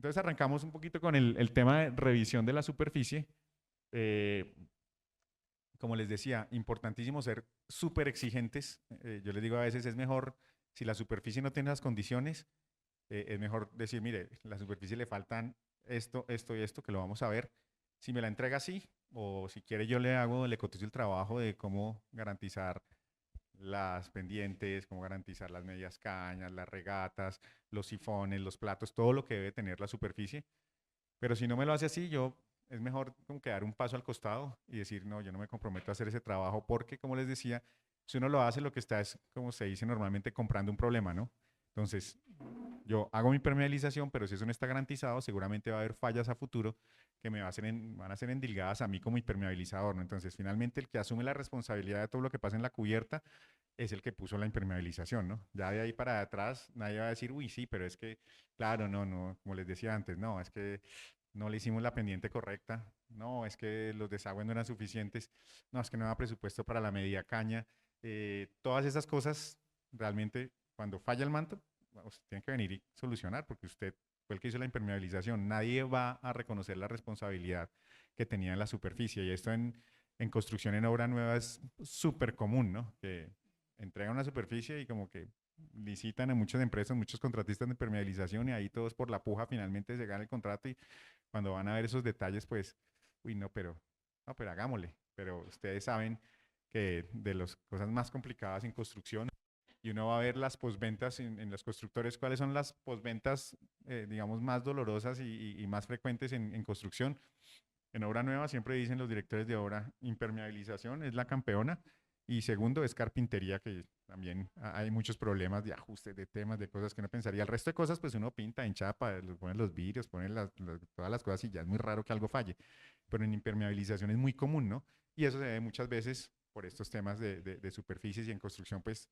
Entonces arrancamos un poquito con el tema de revisión de la superficie. Eh, Como les decía, importantísimo ser súper exigentes. Yo les digo a veces es mejor, si la superficie no tiene las condiciones, es mejor decir, mire, la superficie le faltan esto, esto y esto, que lo vamos a ver. Si me la entrega así, o si quiere yo le cotizo el trabajo de cómo garantizar las pendientes, cómo garantizar las medias cañas, las regatas, los sifones, los platos, todo lo que debe tener la superficie. Pero si no me lo hace así, yo es mejor como que dar un paso al costado y decir, no, yo no me comprometo a hacer ese trabajo porque, como les decía, si uno lo hace, lo que está es, como se dice normalmente, comprando un problema, ¿no? Entonces, yo hago mi permeabilización, pero si eso no está garantizado, seguramente va a haber fallas a futuro que van a ser endilgadas a mí como impermeabilizador, ¿no? Entonces, finalmente, el que asume la responsabilidad de todo lo que pasa en la cubierta es el que puso la impermeabilización, ¿no? Ya de ahí para atrás, nadie va a decir, uy, sí, pero es que, claro, no, no, como les decía antes, no, es que no le hicimos la pendiente correcta, no, es que los desagües no eran suficientes, no, es que no había presupuesto para la media caña, todas esas cosas realmente cuando falla el manto, usted tiene que venir y solucionar porque usted fue el que hizo la impermeabilización, nadie va a reconocer la responsabilidad que tenía en la superficie y esto en construcción en obra nueva es súper común, ¿no? Que entregan una superficie y como que licitan a muchas empresas, muchos contratistas de impermeabilización y ahí todos por la puja finalmente se gana el contrato y cuando van a ver esos detalles, pues, uy, no, pero hagámosle. Pero ustedes saben que de las cosas más complicadas en construcción, y uno va a ver las posventas en los constructores, cuáles son las posventas, digamos, más dolorosas y más frecuentes en construcción. En obra nueva siempre dicen los directores de obra, impermeabilización es la campeona y segundo es carpintería, que también hay muchos problemas de ajustes, de temas, de cosas que no pensaría. El resto de cosas, pues uno pinta, enchapa, pone los vidrios, pone todas las cosas y ya es muy raro que algo falle. Pero en impermeabilización es muy común, ¿no? Y eso se ve muchas veces por estos temas de superficies y en construcción, pues,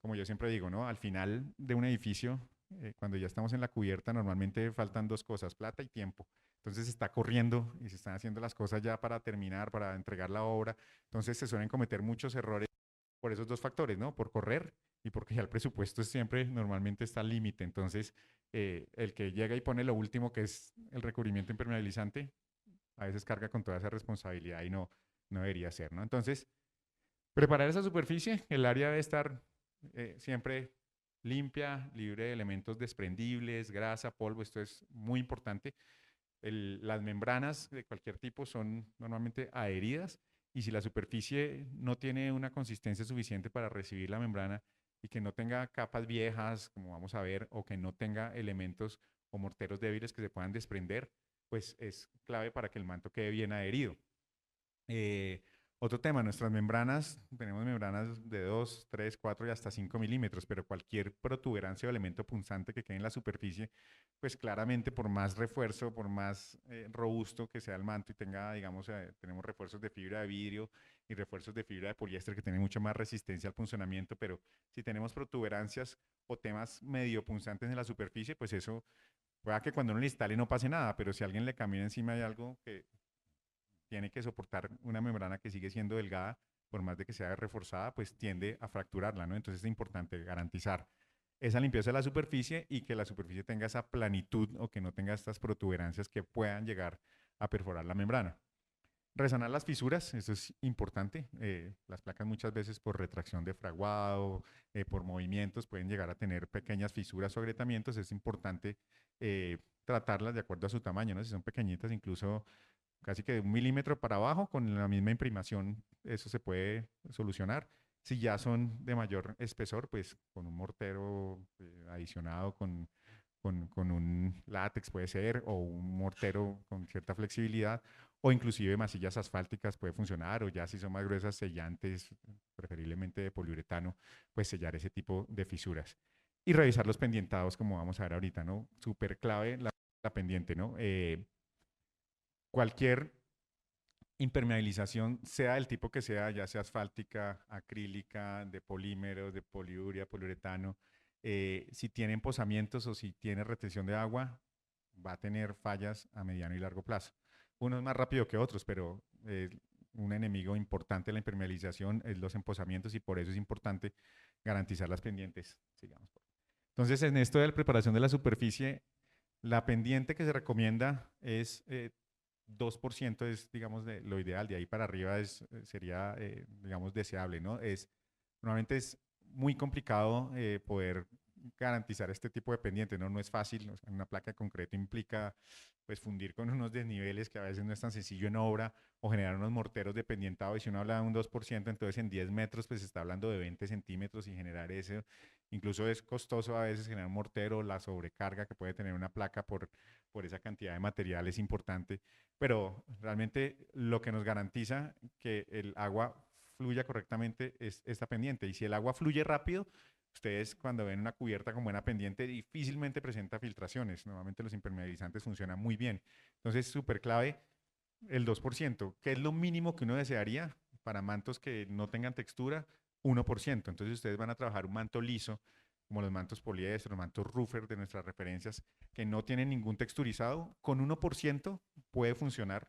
como yo siempre digo, ¿no? Al final de un edificio, cuando ya estamos en la cubierta, normalmente faltan dos cosas, plata y tiempo. Entonces se está corriendo y se están haciendo las cosas ya para terminar, para entregar la obra. Entonces se suelen cometer muchos errores por esos dos factores, ¿no? Por correr y porque ya el presupuesto siempre normalmente está al límite. Entonces, el que llega y pone lo último, que es el recubrimiento impermeabilizante, a veces carga con toda esa responsabilidad y no debería ser, ¿no? Entonces, preparar esa superficie, el área debe estar siempre limpia, libre de elementos desprendibles, grasa, polvo, esto es muy importante. Las membranas de cualquier tipo son normalmente adheridas y si la superficie no tiene una consistencia suficiente para recibir la membrana y que no tenga capas viejas, como vamos a ver, o que no tenga elementos o morteros débiles que se puedan desprender, pues es clave para que el manto quede bien adherido. Eh, Otro tema, nuestras membranas, tenemos membranas de 2, 3, 4 y hasta 5 milímetros, pero cualquier protuberancia o elemento punzante que quede en la superficie, pues claramente por más refuerzo, por más robusto que sea el manto y tenga, digamos, tenemos refuerzos de fibra de vidrio y refuerzos de fibra de poliéster que tienen mucha más resistencia al punzonamiento, pero si tenemos protuberancias o temas medio punzantes en la superficie, pues eso pueda que cuando uno le instale no pase nada, pero si alguien le camina encima de algo que tiene que soportar una membrana que sigue siendo delgada, por más de que sea reforzada, pues tiende a fracturarla, ¿no? Entonces es importante garantizar esa limpieza de la superficie y que la superficie tenga esa planitud o que no tenga estas protuberancias que puedan llegar a perforar la membrana. Resanar las fisuras, eso es importante. Las placas muchas veces por retracción de fraguado, por movimientos, pueden llegar a tener pequeñas fisuras o agrietamientos. Es importante tratarlas de acuerdo a su tamaño, ¿no? Si son pequeñitas, incluso casi que de 1 milímetro para abajo, con la misma imprimación, eso se puede solucionar. Si ya son de mayor espesor, pues con un mortero adicionado, con un látex puede ser, o un mortero con cierta flexibilidad, o inclusive masillas asfálticas puede funcionar, o ya si son más gruesas, sellantes, preferiblemente de poliuretano, pues sellar ese tipo de fisuras. Y revisar los pendientados, como vamos a ver ahorita, ¿no? Súper clave la pendiente, ¿no? Cualquier impermeabilización, sea del tipo que sea, ya sea asfáltica, acrílica, de polímeros, de poliuria, poliuretano, si tiene emposamientos o si tiene retención de agua, va a tener fallas a mediano y largo plazo. Unos más rápido que otros, pero un enemigo importante de la impermeabilización es los emposamientos y por eso es importante garantizar las pendientes. Sigamos. Entonces, en esto de la preparación de la superficie, La pendiente que se recomienda es 2%, es, digamos, lo ideal. De ahí para arriba sería, digamos, deseable, ¿no? Normalmente es muy complicado poder garantizar este tipo de pendiente, ¿no? No es fácil. O sea, una placa de concreto implica pues fundir con unos desniveles que a veces no es tan sencillo en obra o generar unos morteros de pendientado. Y si uno habla de un 2%, entonces en 10 metros pues se está hablando de 20 centímetros y generar eso. Incluso es costoso a veces generar un mortero, la sobrecarga que puede tener una placa por esa cantidad de material es importante. Pero realmente lo que nos garantiza que el agua fluya correctamente es esta pendiente. Y si el agua fluye rápido, ustedes cuando ven una cubierta con buena pendiente difícilmente presenta filtraciones. Normalmente los impermeabilizantes funcionan muy bien. Entonces, súper clave el 2%, que es lo mínimo que uno desearía para mantos que no tengan textura, 1%. Entonces ustedes van a trabajar un manto liso, como los mantos poliéster, los mantos roofer de nuestras referencias, que no tienen ningún texturizado, con 1% puede funcionar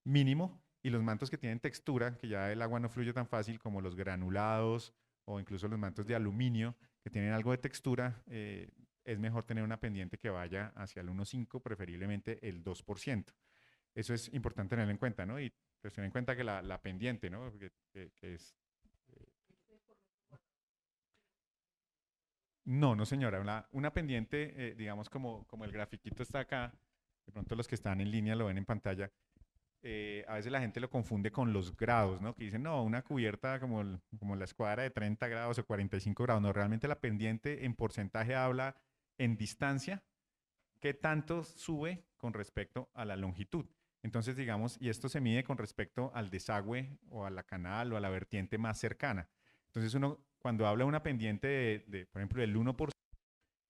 mínimo. Y los mantos que tienen textura, que ya el agua no fluye tan fácil, como los granulados o incluso los mantos de aluminio, que tienen algo de textura, es mejor tener una pendiente que vaya hacia el 1,5, preferiblemente el 2%. Eso es importante tenerlo en cuenta, ¿no? Y pues tener en cuenta que la pendiente, ¿no? Que es... No, no señora, una pendiente, digamos como el grafiquito está acá, de pronto los que están en línea lo ven en pantalla, a veces la gente lo confunde con los grados, ¿no? Que dicen, no, una cubierta como la escuadra de 30 grados o 45 grados. No, realmente la pendiente en porcentaje habla en distancia, qué tanto sube con respecto a la longitud. Entonces, digamos, y esto se mide con respecto al desagüe o a la canal o a la vertiente más cercana. Entonces, uno cuando habla de una pendiente por ejemplo, del 1%,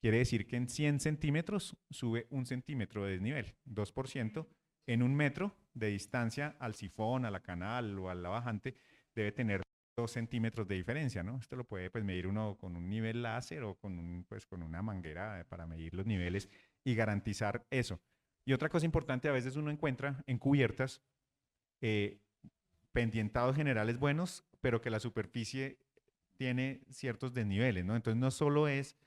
quiere decir que en 100 centímetros sube 1 centímetro de desnivel, 2%. En 1 metro de distancia al sifón, a la canal o a la bajante, debe tener 2 centímetros de diferencia, ¿no? Esto lo puede pues, medir uno con un nivel láser o pues, con una manguera para medir los niveles y garantizar eso. Y otra cosa importante, a veces uno encuentra en cubiertas eh, pendientados generales buenos, pero que la superficie tiene ciertos desniveles, ¿no? Entonces no solo es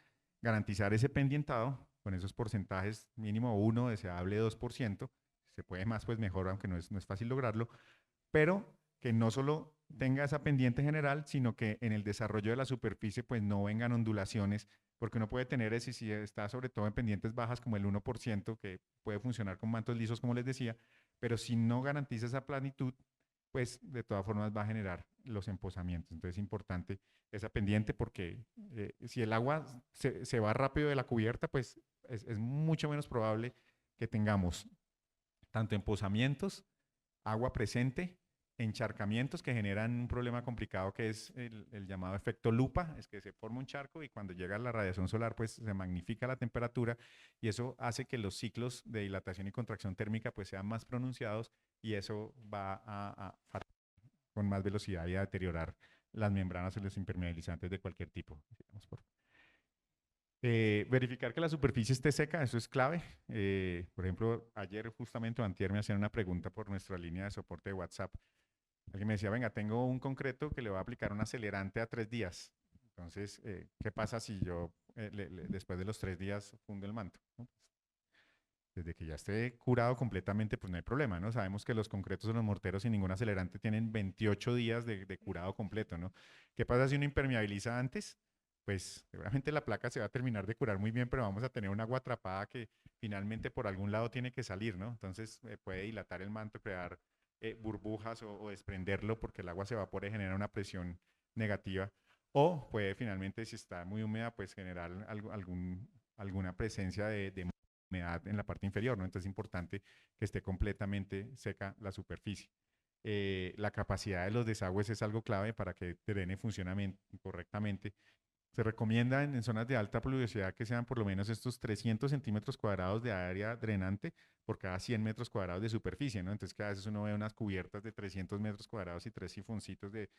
garantizar ese pendientado con esos porcentajes mínimo 1, deseable 2%, si se puede más, pues mejor, aunque no es fácil lograrlo, pero que no solo tenga esa pendiente general, sino que en el desarrollo de la superficie pues no vengan ondulaciones, porque uno puede tener ese, si está sobre todo en pendientes bajas como el 1%, que puede funcionar con mantos lisos, como les decía, pero si no garantiza esa planitud, pues de todas formas va a generar los empozamientos. Entonces es importante esa pendiente porque si el agua se va rápido de la cubierta, pues es mucho menos probable que tengamos tanto empozamientos, agua presente, encharcamientos que generan un problema complicado que es el llamado efecto lupa, es que se forma un charco y cuando llega la radiación solar pues se magnifica la temperatura y eso hace que los ciclos de dilatación y contracción térmica pues sean más pronunciados y eso va con más velocidad y a deteriorar las membranas o los impermeabilizantes de cualquier tipo. Verificar que la superficie esté seca, eso es clave. Por ejemplo, ayer justamente o antier me hacían una pregunta por nuestra línea de soporte de WhatsApp. Alguien me decía, venga, tengo un concreto que le voy a aplicar un acelerante a 3 días. Entonces, ¿qué pasa si yo después de los 3 días fundo el manto? ¿No? Desde que ya esté curado completamente, pues no hay problema, ¿no? Sabemos que los concretos o los morteros sin ningún acelerante tienen 28 días de curado completo, ¿no? ¿Qué pasa si uno impermeabiliza antes? Pues seguramente la placa se va a terminar de curar muy bien, pero vamos a tener un agua atrapada que finalmente por algún lado tiene que salir, ¿no? Entonces puede dilatar el manto, crear burbujas o desprenderlo porque el agua se evapora y genera una presión negativa. O puede finalmente, si está muy húmeda, pues generar alguna presencia de humedad en la parte inferior, ¿no? Entonces es importante que esté completamente seca la superficie. La capacidad de los desagües es algo clave para que drene funcione correctamente. Se recomienda en zonas de alta pluviosidad que sean por lo menos estos 300 centímetros cuadrados de área drenante por cada 100 metros cuadrados de superficie, ¿no? Entonces, que a veces uno ve unas cubiertas de 300 metros cuadrados y 3 sifoncitos de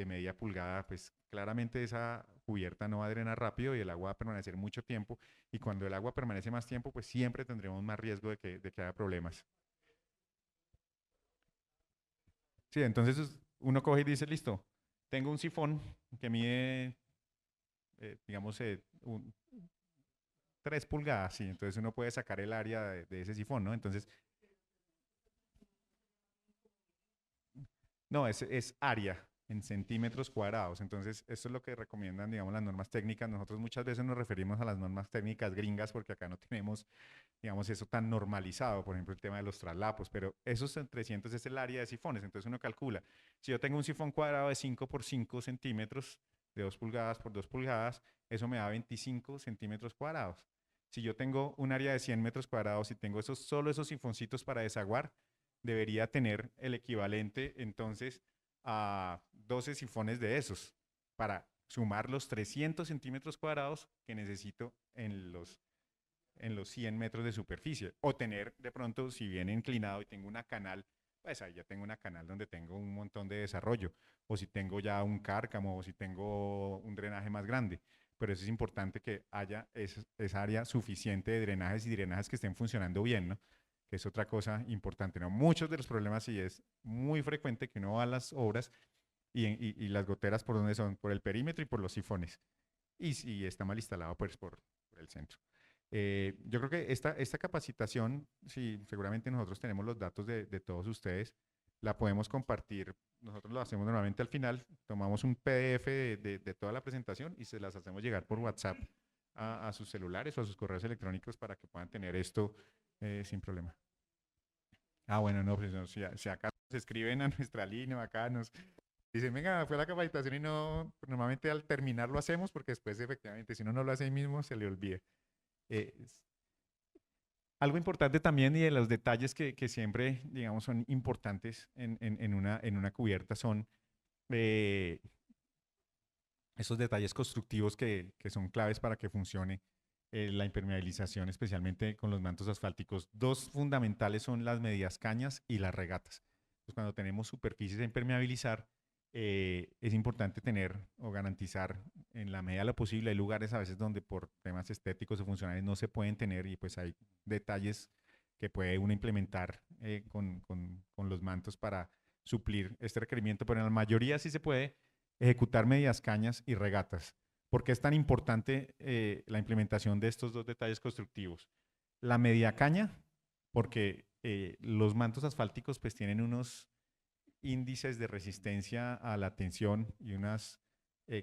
media pulgada, pues claramente esa cubierta no va a drenar rápido y el agua va a permanecer mucho tiempo. Y cuando el agua permanece más tiempo, pues siempre tendremos más riesgo de que haya problemas. Sí, entonces uno coge y dice, listo, tengo un sifón que mide, digamos, 3 pulgadas, sí. Entonces uno puede sacar el área de ese sifón, ¿no? Entonces, no, es área en centímetros cuadrados. Entonces, esto es lo que recomiendan, digamos, las normas técnicas. Nosotros muchas veces nos referimos a las normas técnicas gringas porque acá no tenemos, digamos, eso tan normalizado. Por ejemplo, el tema de los traslapos, pero esos 300 es el área de sifones. Entonces, uno calcula, si yo tengo un sifón cuadrado de 5 por 5 centímetros, de 2 pulgadas por 2 pulgadas, eso me da 25 centímetros cuadrados. Si yo tengo un área de 100 metros cuadrados y tengo solo esos sifoncitos para desaguar, debería tener el equivalente entonces a 12 sifones de esos para sumar los 300 centímetros cuadrados que necesito en los 100 metros de superficie. O tener de pronto, si viene inclinado y tengo una canal, pues ahí ya tengo una canal donde tengo un montón de desarrollo. O si tengo ya un cárcamo, o si tengo un drenaje más grande. Pero eso es importante que haya esa área suficiente de drenajes y drenajes que estén funcionando bien, ¿no? Que es otra cosa importante, ¿no? Muchos de los problemas sí es muy frecuente que uno va a las obras y las goteras por donde son, por el perímetro y por los sifones. Y si está mal instalado, pues por el centro. Yo creo que esta capacitación, sí, seguramente nosotros tenemos los datos de todos ustedes, la podemos compartir. Nosotros lo hacemos normalmente al final, tomamos un PDF de toda la presentación y se las hacemos llegar por WhatsApp a sus celulares o a sus correos electrónicos para que puedan tener esto sin problema. Ah, bueno, no, pues no, si acá nos escriben a nuestra línea, acá nos dicen, venga, fue la capacitación y no, pues normalmente al terminar lo hacemos porque después efectivamente si uno no lo hace ahí mismo se le olvida. Eh, Algo importante también y de los detalles que siempre, digamos, son importantes en una cubierta son eh, esos detalles constructivos que son claves para que funcione la impermeabilización, especialmente con los mantos asfálticos. Dos fundamentales son las medias cañas y las regatas. Pues cuando tenemos superficies a impermeabilizar, es importante tener o garantizar en la medida de lo posible. Hay lugares a veces donde por temas estéticos o funcionales no se pueden tener y pues hay detalles que puede uno implementar con los mantos para suplir este requerimiento, pero en la mayoría sí se puede ejecutar medias cañas y regatas. ¿Por qué es tan importante la implementación de estos dos detalles constructivos? La media caña, porque los mantos asfálticos pues tienen unos índices de resistencia a la tensión y unas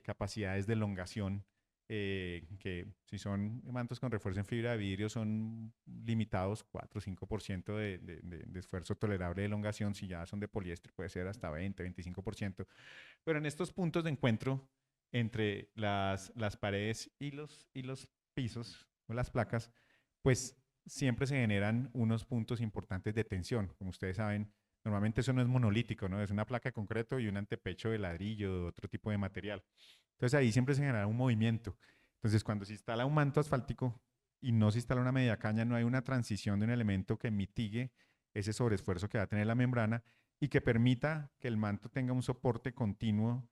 capacidades de elongación que si son mantos con refuerzo en fibra de vidrio son limitados 4 o 5% de esfuerzo tolerable de elongación, si ya son de poliéster puede ser hasta 20, 25%, pero en estos puntos de encuentro entre las paredes y los pisos o las placas, pues siempre se generan unos puntos importantes de tensión. Como ustedes saben, normalmente eso no es monolítico, ¿no? Es una placa de concreto y un antepecho de ladrillo, de otro tipo de material. Entonces ahí siempre se genera un movimiento. Entonces cuando se instala un manto asfáltico y no se instala una media caña, no hay una transición de un elemento que mitigue ese sobreesfuerzo que va a tener la membrana y que permita que el manto tenga un soporte continuo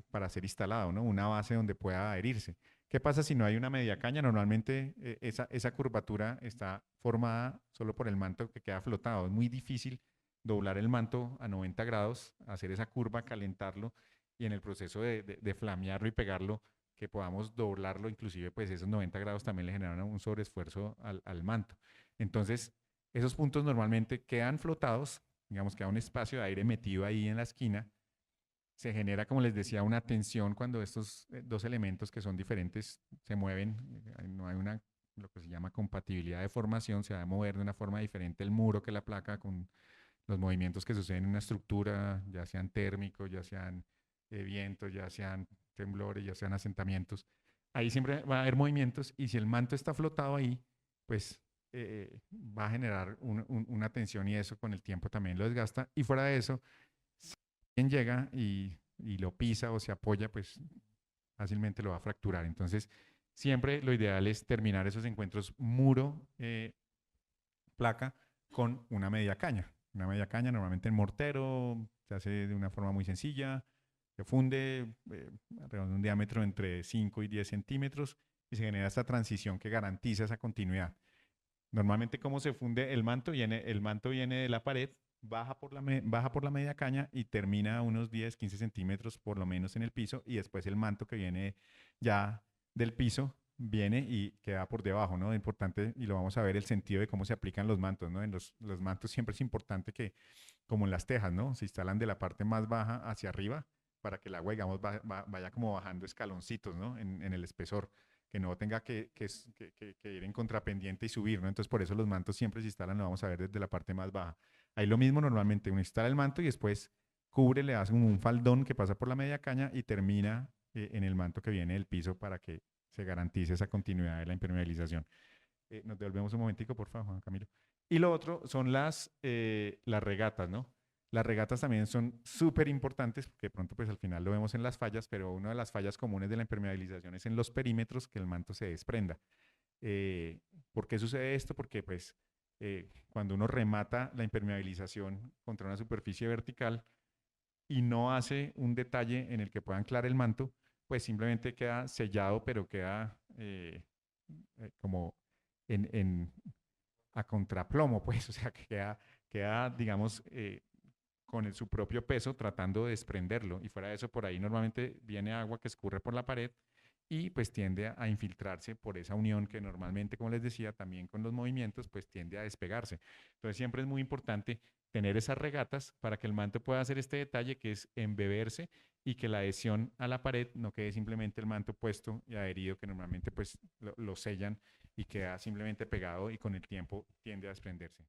para ser instalado, ¿no? Una base donde pueda adherirse. ¿Qué pasa si no hay una media caña? Normalmente esa curvatura está formada solo por el manto que queda flotado. Es muy difícil doblar el manto a 90 grados, hacer esa curva, calentarlo y en el proceso de flamearlo y pegarlo, que podamos doblarlo, inclusive pues esos 90 grados también le generan un sobreesfuerzo al manto. Entonces, esos puntos normalmente quedan flotados, digamos, queda un espacio de aire metido ahí en la esquina, se genera, como les decía, una tensión cuando estos dos elementos que son diferentes se mueven, no hay una, lo que se llama compatibilidad de formación, se va a mover de una forma diferente el muro que la placa con los movimientos que suceden en una estructura, ya sean térmicos, ya sean vientos, ya sean temblores, ya sean asentamientos. Ahí siempre va a haber movimientos y si el manto está flotado ahí, pues va a generar una tensión y eso con el tiempo también lo desgasta. Y fuera de eso, si alguien llega y lo pisa o se apoya, pues fácilmente lo va a fracturar. Entonces, siempre lo ideal es terminar esos encuentros muro-placa con una media caña. Una media caña normalmente en mortero, se hace de una forma muy sencilla, se funde alrededor de un diámetro entre 5 y 10 centímetros y se genera esta transición que garantiza esa continuidad. Normalmente, ¿cómo se funde el manto viene de la pared, baja por la media caña y termina a unos 10, 15 centímetros por lo menos en el piso y después el manto que viene ya del piso viene y queda por debajo, ¿no? Importante, y lo vamos a ver, el sentido de cómo se aplican los mantos, ¿no? En los mantos siempre es importante que, como en las tejas, ¿no? Se instalan de la parte más baja hacia arriba para que el agua, digamos, vaya como bajando escaloncitos, ¿no? En el espesor, que no tenga que ir en contrapendiente y subir, ¿no? Entonces, por eso los mantos siempre se instalan, lo vamos a ver desde la parte más baja. Ahí lo mismo, normalmente uno instala el manto y después cubre, le hace un faldón que pasa por la media caña y termina en el manto que viene del piso para que se garantice esa continuidad de la impermeabilización. Nos devolvemos un momentico, por favor, Juan Camilo. Y lo otro son las regatas, ¿no? Las regatas también son súper importantes, porque de pronto pues al final lo vemos en las fallas, pero una de las fallas comunes de la impermeabilización es en los perímetros que el manto se desprenda. Eh, ¿Por qué sucede esto? Porque pues cuando uno remata la impermeabilización contra una superficie vertical y no hace un detalle en el que pueda anclar el manto, pues simplemente queda sellado, pero queda como en, a contraplomo, pues, o sea, que queda digamos, con su propio peso tratando de desprenderlo. Y fuera de eso, por ahí normalmente viene agua que escurre por la pared y pues tiende a infiltrarse por esa unión que normalmente, como les decía, también con los movimientos, pues tiende a despegarse. Entonces siempre es muy importante tener esas regatas para que el manto pueda hacer este detalle que es embeberse y que la adhesión a la pared no quede simplemente el manto puesto y adherido, que normalmente pues lo sellan y queda simplemente pegado y con el tiempo tiende a desprenderse.